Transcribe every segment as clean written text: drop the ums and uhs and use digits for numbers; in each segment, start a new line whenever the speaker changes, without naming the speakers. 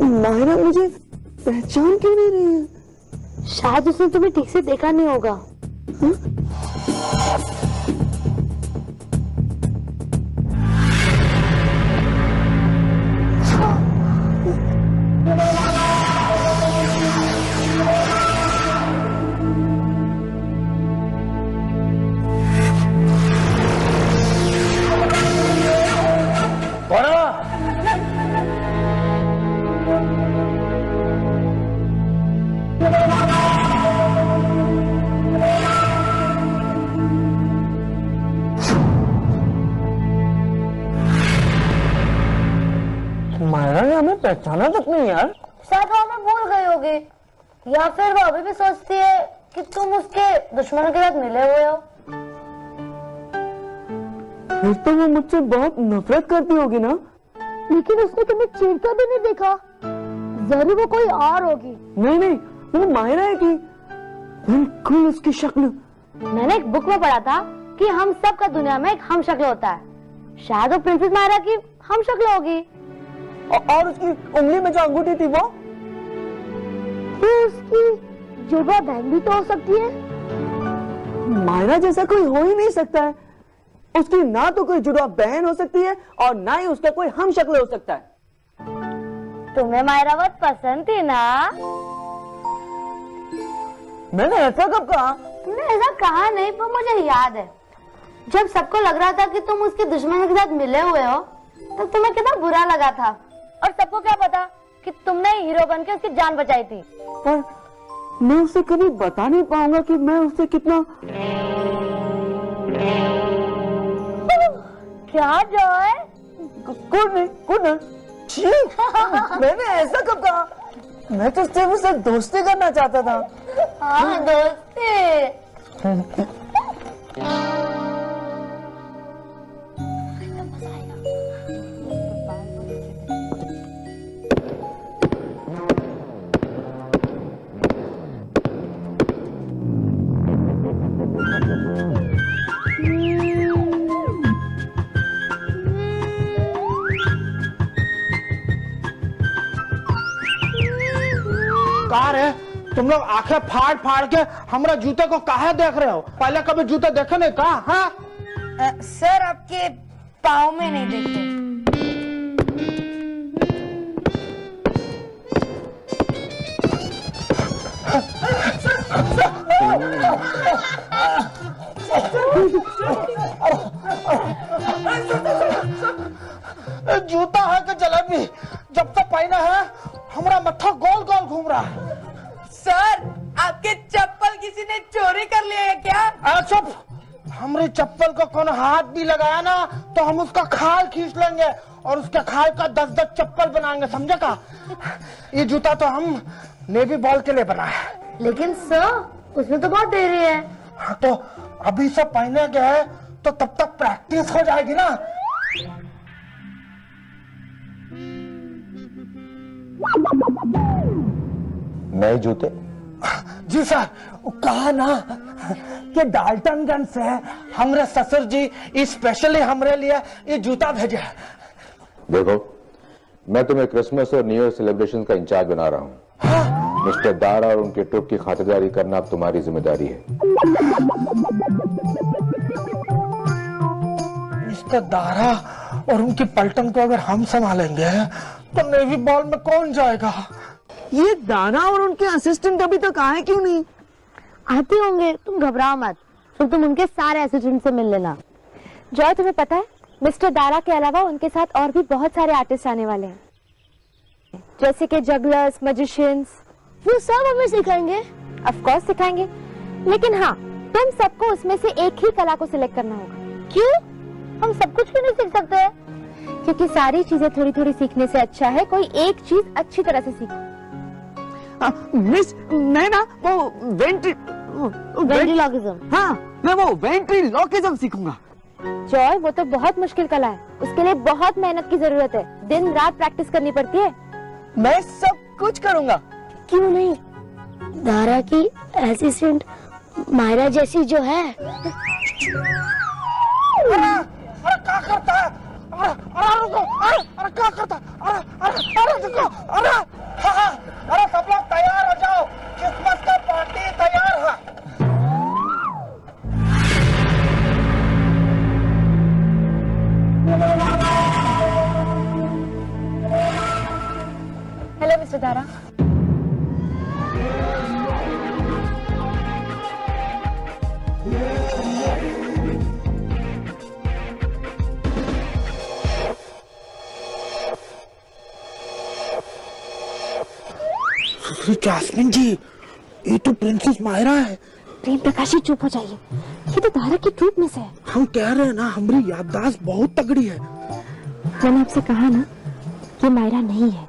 मायरा मुझे पहचान क्यों नहीं रही है?
शायद उसने तुम्हें ठीक से देखा नहीं होगा।
मायरा ने हमें पहचाना तक नहीं यार।
शायद वो हमें भूल गई होगी, या फिर वो अभी भी सोचती है कि तुम उसके दुश्मनों के साथ मिले हुए हो।
फिर तो वो मुझसे बहुत नफरत करती होगी ना।
लेकिन उसने तुम्हें चीरता भी नहीं देखा। जरूर वो कोई और होगी।
नहीं, वो मायरा ही थी, बिल्कुल उसकी शक्ल।
मैंने एक बुक में पढ़ा था कि हम सब का दुनिया में एक हम शक्ल होता है। शायद वो प्रिंसेस मायरा की हम शक्ल होगी।
और उसकी उंगली में जो अंगूठी थी वो
उसकी जुड़वा बहन भी तो हो सकती है।
मायरा जैसा कोई हो ही नहीं सकता है। उसकी ना तो कोई जुड़वा बहन हो सकती है और ना ही उसका कोई हम शक्ल हो सकता है।
तुम्हें मायरा बहुत पसंद थी ना?
मैंने ऐसा कब कहा?
तुमने ऐसा कहा नहीं, पर मुझे याद है जब सबको लग रहा था कि तुम उसके दुश्मन के साथ मिले हुए हो, तब तुम्हें कितना बुरा लगा था। और सबको क्या पता कि तुमने हीरो बन के उसकी जान बचाई थी।
पर मैं उसे कभी बता नहीं पाऊंगा कि मैं उससे कितना।
क्या जॉय?
कुछ नहीं। छी, मैंने ऐसा कब कहा? मैं तो सिर्फ उससे दोस्ती करना चाहता था।
हाँ, दोस्ती।
कार है, तुम लोग आंखें फाड़ फाड़ के हमारा जूते को काहे देख रहे हो? पहले कभी जूते देखे नहीं का? हाँ
सर, आपके पाँव में नहीं देखते।
जूता है कि जलेबी? जब तक पहना है हमारा मत्था गोल गोल घूम रहा है।
सर, आपके चप्पल किसी ने चोरी कर लिया है क्या?
चुप! हमारे चप्पल को कौन हाथ भी लगाया ना तो हम उसका खाल खींच लेंगे और उसके खाल का 10-10 चप्पल बनाएंगे, समझे का? ये जूता तो हम नेवी बॉल के लिए बना है।
लेकिन सर, उसमें तो बहुत देरी है।
हाँ, तो अभी से पहने गए तो तब तक प्रैक्टिस हो जाएगी ना।
नए जूते?
जी सर, कहा ना कि डाल्टनगंज से हमरे ससुर जी स्पेशली हमरे लिए ये जूता भेजे।
देखो, मैं तुम्हें क्रिसमस और न्यू ईयर सेलिब्रेशन का इंचार्ज बना रहा हूँ। मिस्टर दारा और उनके ट्रिप की खातिरदारी करना अब तुम्हारी जिम्मेदारी है।
मिस्टर दारा और उनकी पलटन को अगर हम संभालेंगे तो नेवी बॉल में कौन जाएगा?
ये दाना और उनके असिस्टेंट अभी तक आए क्यों नहीं?
आते होंगे, तुम घबराओ मत। फिर तुम उनके सारे असिस्टेंट से मिल लेना। जॉय, तुम्हें पता है मिस्टर दारा के अलावा उनके साथ और भी बहुत सारे आर्टिस्ट आने वाले हैं, जैसे कि जगलर्स, मैजिशियंस। वो सब हमें सिखाएंगे? ऑफ कोर्स सिखाएंगे, लेकिन हाँ, तुम सबको उसमें से एक ही कला को सिलेक्ट करना होगा। क्यों? हम सब कुछ क्यों नहीं सीख सकते? क्योंकि सारी चीजें थोड़ी थोड़ी सीखने से अच्छा है कोई एक चीज अच्छी तरह से सीखो।
मिस, मैं ना वो
वेंट्रिलोकिज्म।
हाँ, मैं वो वेंट्रिलोकिज्म सीखूंगा।
जॉय, वो तो बहुत मुश्किल कला है, उसके लिए बहुत मेहनत की जरूरत है, दिन रात प्रैक्टिस करनी पड़ती है।
मैं सब कुछ करूंगा।
क्यों नहीं? दारा की असिस्टेंट मायरा जैसी जो है।
अरे क्या करता है? अरे रुको! अरे क्या करता है? अरे रुको! अरे
दारा?
जैस्मिन जी, ये तो प्रिंसेस मायरा है।
प्रेम प्रकाश जी चुप हो जाइए, ये तो दारा की ट्रूप में से है।
हम कह रहे हैं ना, हमारी याददाश्त बहुत तगड़ी है।
मैंने आपसे कहा ना, ये मायरा नहीं है।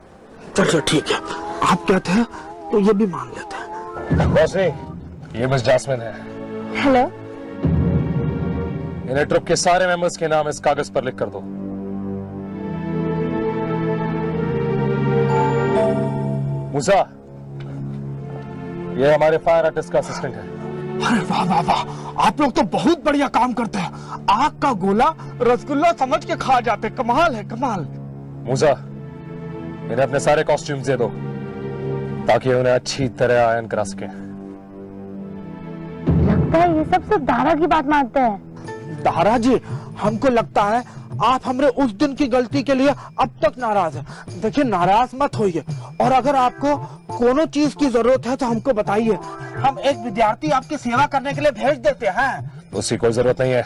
चलो ठीक है, आप कहते हैं तो ये भी मान लेते हैं।
रोशनी, ये मिस जैस्मिन है।
हेलो,
इन्हें ट्रुप के सारे मेंबर्स के नाम इस कागज पर लिख कर दो। मूसा, ये हमारे फायर आर्टिस्ट का असिस्टेंट है।
अरे वाह वाह वाह, आप लोग तो बहुत बढ़िया काम करते हैं। आग का गोला रसगुल्ला समझ के खा जाते। कमाल है, कमाल।
मूसा, इन्हें अपने सारे कॉस्ट्यूम्स दे दो ताकि उन्हें अच्छी तरह आयन करा सके।
लगता है ये सब सिर्फ दारा की बात मानते हैं।
दारा जी, हमको लगता है आप हमरे उस दिन की गलती के लिए अब तक नाराज हैं। देखिए, नाराज मत होइए, और अगर आपको कोनो चीज की जरूरत है तो हमको बताइए। हम एक विद्यार्थी आपकी सेवा करने के लिए भेज देते हैं।
उसकी कोई जरूरत नहीं है।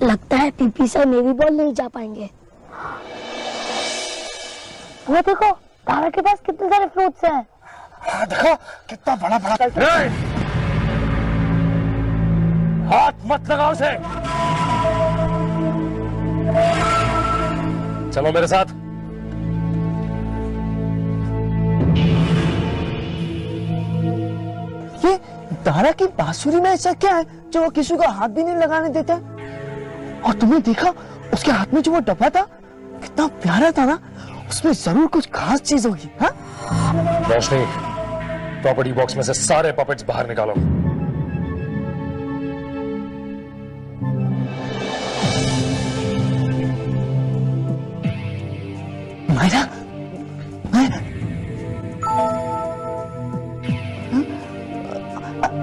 लगता है पीपी सर नेवी बॉल नहीं जा पाएंगे। वो देखो, दारा के पास कितने सारे फ्रूट्स हैं।
हाँ, देखो कितना बड़ा बड़ा।
हाथ मत लगाओ उसे। चलो मेरे साथ।
ये दारा की बांसुरी में ऐसा क्या है जो वो किसी को हाथ भी नहीं लगाने देता? और तुमने देखा उसके हाथ में जो वो डब्बा था, कितना प्यारा था ना। उसमें जरूर कुछ खास चीज होगी। हाँ,
रोशनी, प्रॉपर्टी बॉक्स में से सारे पपेट्स बाहर निकालो।
मायरा,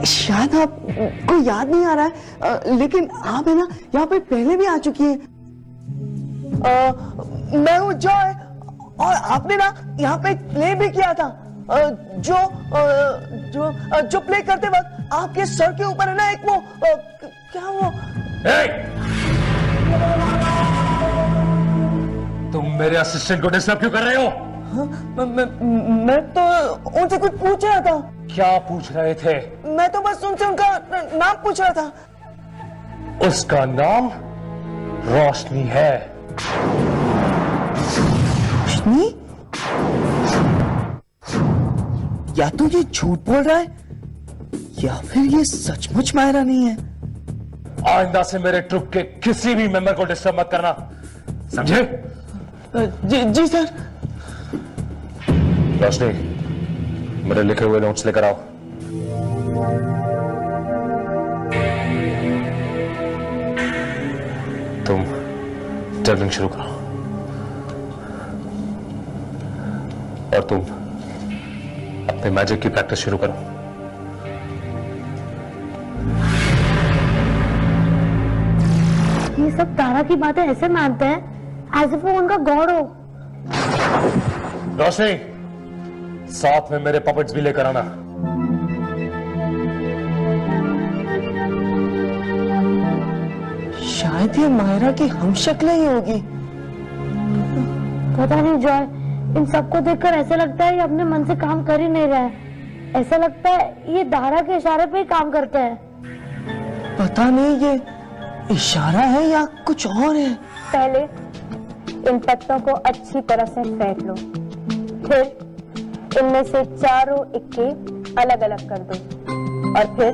शायद आपको याद नहीं आ रहा है, लेकिन आप है ना यहाँ पे पहले भी आ चुकी है। मैं हूँ जॉय, और आपने ना यहाँ पे प्ले भी किया था। जो प्ले करते वक्त आपके सर के ऊपर है ना एक वो क्या वो।
तुम मेरे असिस्टेंट को डिस्टर्ब क्यों कर रहे हो?
मैं तो उनसे कुछ पूछ रहा था।
क्या पूछ रहे थे?
मैं तो बस उनसे उनका नाम पूछ रहा था।
उसका नाम रोशनी है।
रोशनी? या तो ये झूठ बोल रहा है, या फिर ये सचमुच मायरा नहीं है।
आइंदा से मेरे ट्रुप के किसी भी मेंबर को डिस्टर्ब मत करना, समझे?
जी सर।
रोशनी, मेरे लिखे हुए नोट्स लेकर आओ। तुम टेलिंग शुरू करो, और तुम अपने मैजिक की प्रैक्टिस शुरू करो।
ये सब दारा की बातें ऐसे मानते हैं एज इफ वो उनका गॉड हो।
रोशनी, साथ में मेरे पपेट्स भी लेकर आना।
शायद ये मायरा की हमशक्ल ही होगी।
पता नहीं जॉय, इन सबको देखकर ऐसा लगता है ये अपने मन से काम कर ही नहीं रहा है। ऐसा लगता है ये दारा के इशारे पे ही काम करते हैं।
पता नहीं ये इशारा है या कुछ और है।
पहले इन पत्तों को अच्छी तरह से फेंट लो, फिर इनमें से चारों इक्के अलग अलग कर दो, और फिर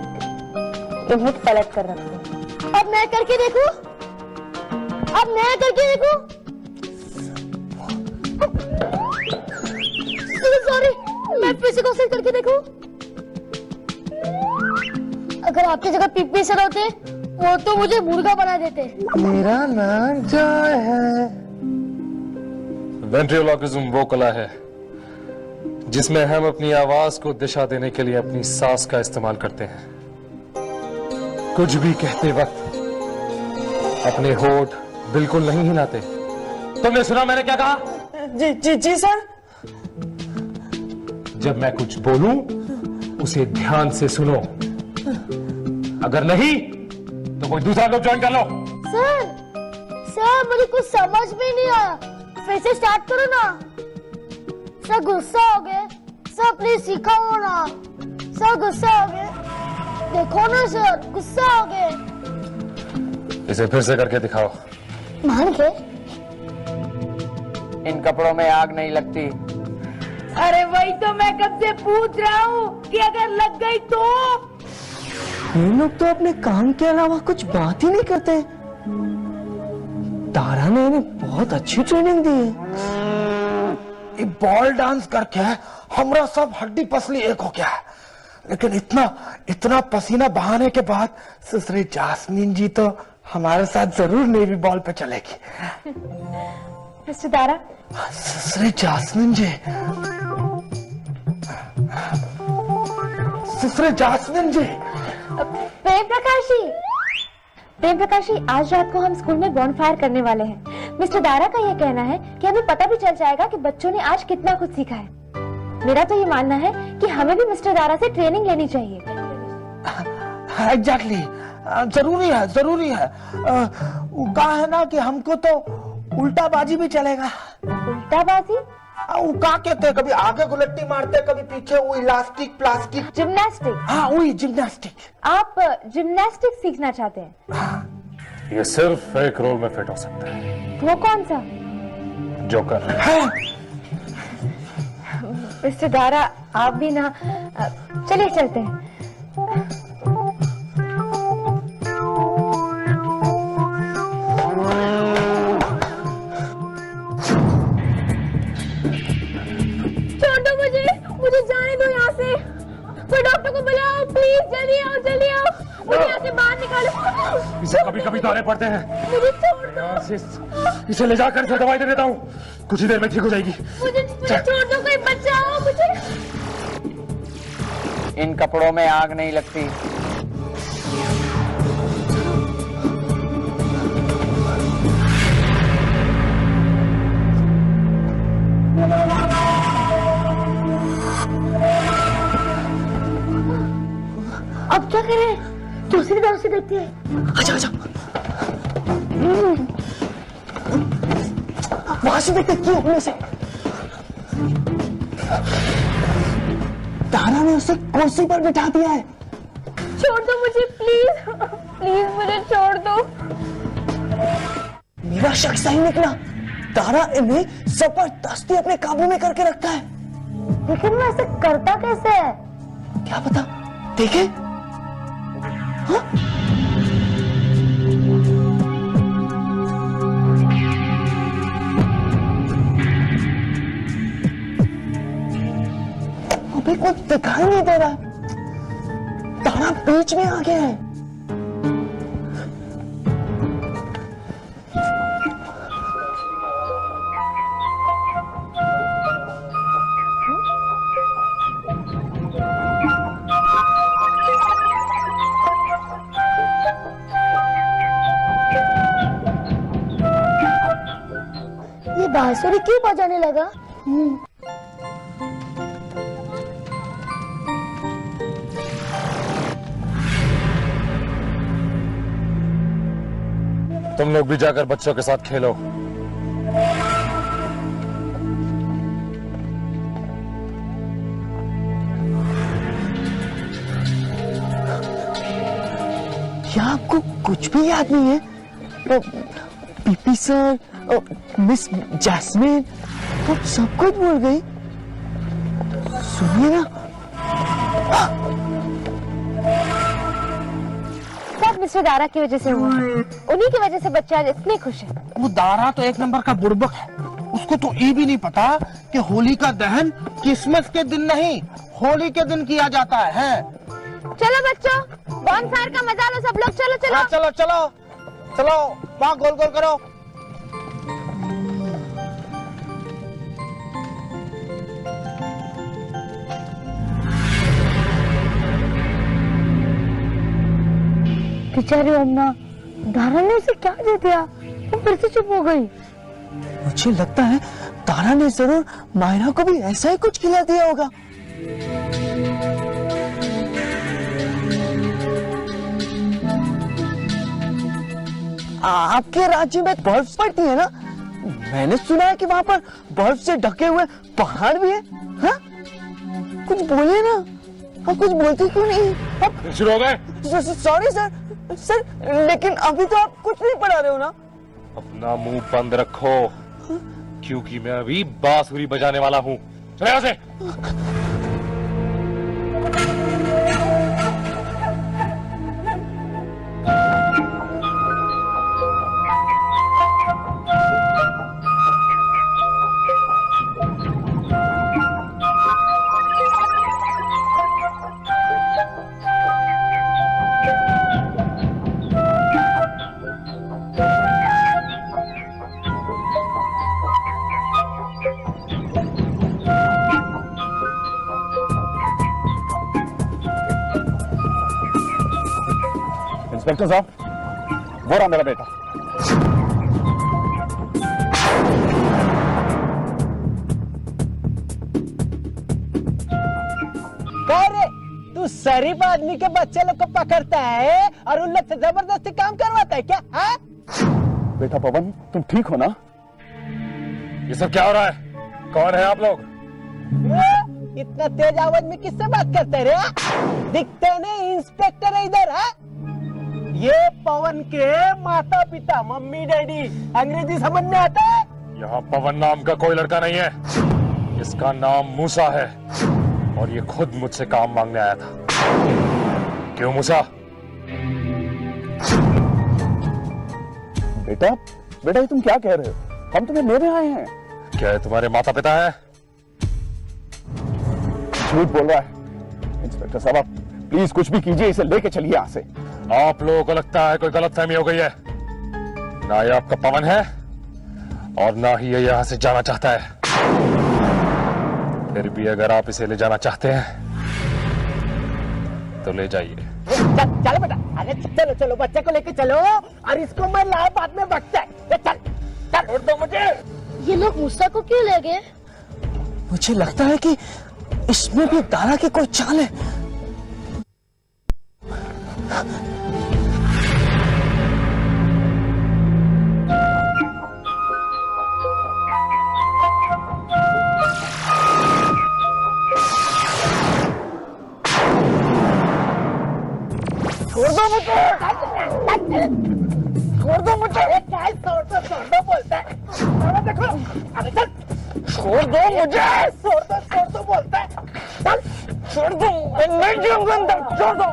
इन्हें पलट कर रख दो। अब मैं करके देखूं? सॉरी, मैं फिर से कोशिश करके देखूं? अगर आपकी जगह पीपी सर होते वो तो मुझे मुर्गा बना देते।
मेरा नाम जॉय है।
वेंट्रियोलॉकिज्म वो कला है जिसमें हम अपनी आवाज को दिशा देने के लिए अपनी सांस का इस्तेमाल करते हैं। कुछ भी कहते वक्त अपने होठ बिल्कुल नहीं हिलाते। तुमने सुना मैंने क्या कहा?
जी सर।
जब मैं कुछ बोलूं उसे ध्यान से सुनो, अगर नहीं तो कोई दूसरा लोग ज्वाइन कर लो।
सर मुझे कुछ समझ में नहीं आया, फिर से स्टार्ट करो ना। सर गुस्सा हो गए, सर प्लीज सिखाओ ना। सर गुस्सा हो गए, देखो ना सर गुस्सा हो गए।
इसे फिर से करके दिखाओ।
मान के
इन कपड़ों में आग नहीं लगती।
अरे वही तो मैं कब से पूछ रहा हूँ कि अगर लग गई तो।
ये लोग तो अपने काम के अलावा कुछ बात ही नहीं करते। तारा ने इन्हें बहुत अच्छी ट्रेनिंग दी है।
ये बॉल डांस करके हमरा सब हड्डी पसली एक हो गया है, लेकिन इतना पसीना बहाने के बाद ससुरी जास्मीन जी तो हमारे साथ जरूर नेवी बॉल पे चलेगी।
मिस्टर दारा,
ससुरी जास्मीन जी, ससुरी जास्मीन जी।
प्रेम प्रकाश जी, आज रात को हम स्कूल में बॉनफायर करने वाले हैं। मिस्टर दारा का यह कहना है कि हमें पता भी चल जाएगा कि बच्चों ने आज कितना कुछ सीखा है। मेरा तो ये मानना है कि हमें भी मिस्टर दारा से ट्रेनिंग लेनी चाहिए।
एग्जैक्टली, जरूरी है। वो कहा है ना कि हमको तो उल्टा बाजी भी चलेगा।
उल्टाबाजी?
वो क्या कहते हैं, कभी आगे गुलट्टी मारते, कभी पीछे वो इलास्टिक प्लास्टिक।
जिम्नास्टिक?
हाँ वही जिम्नास्टिक।
आप जिम्नास्टिक सीखना चाहते हैं?
ये सिर्फ एक रोल में फिट हो सकता है।
वो कौन सा?
जोकर।
मिस्टर दारा, आप भी ना, चलिए चलते हैं। मुझे जाने दो यहाँ से। कोई डॉक्टर को बुलाओ प्लीज, जल्दी आओ, मुझे यहाँ से बाहर निकालो।
इसे कभी कभी दौरे पड़ते हैं।
मुझे छोड़ दो।
इसे ले जाकर इसे दवाई दे देता हूँ, कुछ ही देर में ठीक हो जाएगी।
मुझे छोड़ दो, कोई बचाओ मुझे।
इन कपड़ों में आग नहीं लगती।
अब क्या करें? दूसरी तरफ से देखते हैं।
आजा वहां से देखते क्यों अपने से। तारा ने उसे कुर्सी पर बिठा दिया है।
छोड़ दो मुझे प्लीज, मुझे छोड़ दो।
मेरा शक सही निकला, तारा इन्हें जबरदस्ती अपने काबू में करके रखता है।
लेकिन वो ऐसे करता कैसे है?
क्या पता, देखे। हाँ? अबे कुछ दिखाई नहीं दे रहा, तारा बीच में आ गया है।
ये बांसुरी क्यों बजाने लगा?
तुम लोग भी जाकर बच्चों के साथ खेलो।
क्या आपको कुछ भी याद नहीं है? पीपी सर, मिस जैस्मिन, तो सब कुछ भूल गई। सुनिए ना,
सब मिस्टर दारा की वजह से हुआ। उन्हीं की वजह से बच्चे आज इतने खुश हैं।
वो दारा तो एक नंबर का बुड़बक है, उसको तो ये भी नहीं पता कि होली का दहन क्रिसमस के दिन नहीं, होली के दिन किया जाता है।
चलो बच्चों, बॉनफायर का मजा लो सब लोग। चलो चलो
हाँ, चलो चलो चलो, वहाँ गोल गोल करो।
बेचारी ओमना, दारा ने उसे क्या दे दिया? वो फिर से चुप हो गई।
मुझे लगता है तारा ने जरूर मायरा को भी ऐसा ही कुछ खिला दिया होगा। आपके राज्य में बर्फ पड़ती है ना? मैंने सुना है कि वहां पर बर्फ से ढके हुए पहाड़ भी है। हाँ? कुछ बोले ना, आप कुछ बोलते क्यों नहीं? आप
शुरू हो गए?
सॉरी सर, सर लेकिन अभी तो आप कुछ नहीं पढ़ा रहे हो ना?
अपना मुंह बंद रखो, क्योंकि मैं अभी बांसुरी बजाने वाला हूँ। चले यहाँ से।
इंस्पेक्टर साहब, वो रहा मेरा बेटा।
अरे तू शरीफ आदमी के बच्चे लोग को पकड़ता है और उन लोग से जबरदस्ती काम करवाता है क्या? हाँ?
बेटा पवन, तुम ठीक हो ना?
ये सब क्या हो रहा है? कौन है आप लोग?
इतना तेज आवाज में किससे बात करते रे? दिखते नहीं, इंस्पेक्टर है इधर। है ये पवन के माता पिता, मम्मी डैडी। अंग्रेजी समझ में आता है?
यहाँ पवन नाम का कोई लड़का नहीं है, इसका नाम मूसा है और ये खुद मुझसे काम मांगने आया था। क्यों मूसा?
बेटा, बेटा ये तुम क्या कह रहे हो? हम तुम्हें लेने आए हैं।
क्या ये तुम्हारे माता पिता है?
झूठ बोल रहा है। इंस्पेक्टर साहब, आप प्लीज कुछ भी कीजिए, इसे लेके चलिए यहाँ से।
आप लोगों को लगता है कोई गलतफहमी हो गई है। ना ये आपका पवन है और ना ही ये यहाँ से जाना चाहता है। फिर भी अगर आप इसे ले जाना चाहते हैं तो ले जाइए।
चलो बेटा, अरे चलो चलो, बच्चे को लेके चलो और इसको मैं लाए बाद में बचता है। चल चल, छोड़ दो मुझे।
ये लोग मूसा को क्यों ले गए?
मुझे लगता है कि इसमें भी दारा की कोई चाल है। छोड़ दो मुझे, छोड़ दो मुझे। छोड़ दो बोलता है। देखो, अरे चल, छोड़ दो मुझे, छोड़ दो बोलता है। चल छोड़ दो, मैं नहीं जाऊंगा अंदर, छोड़ दो।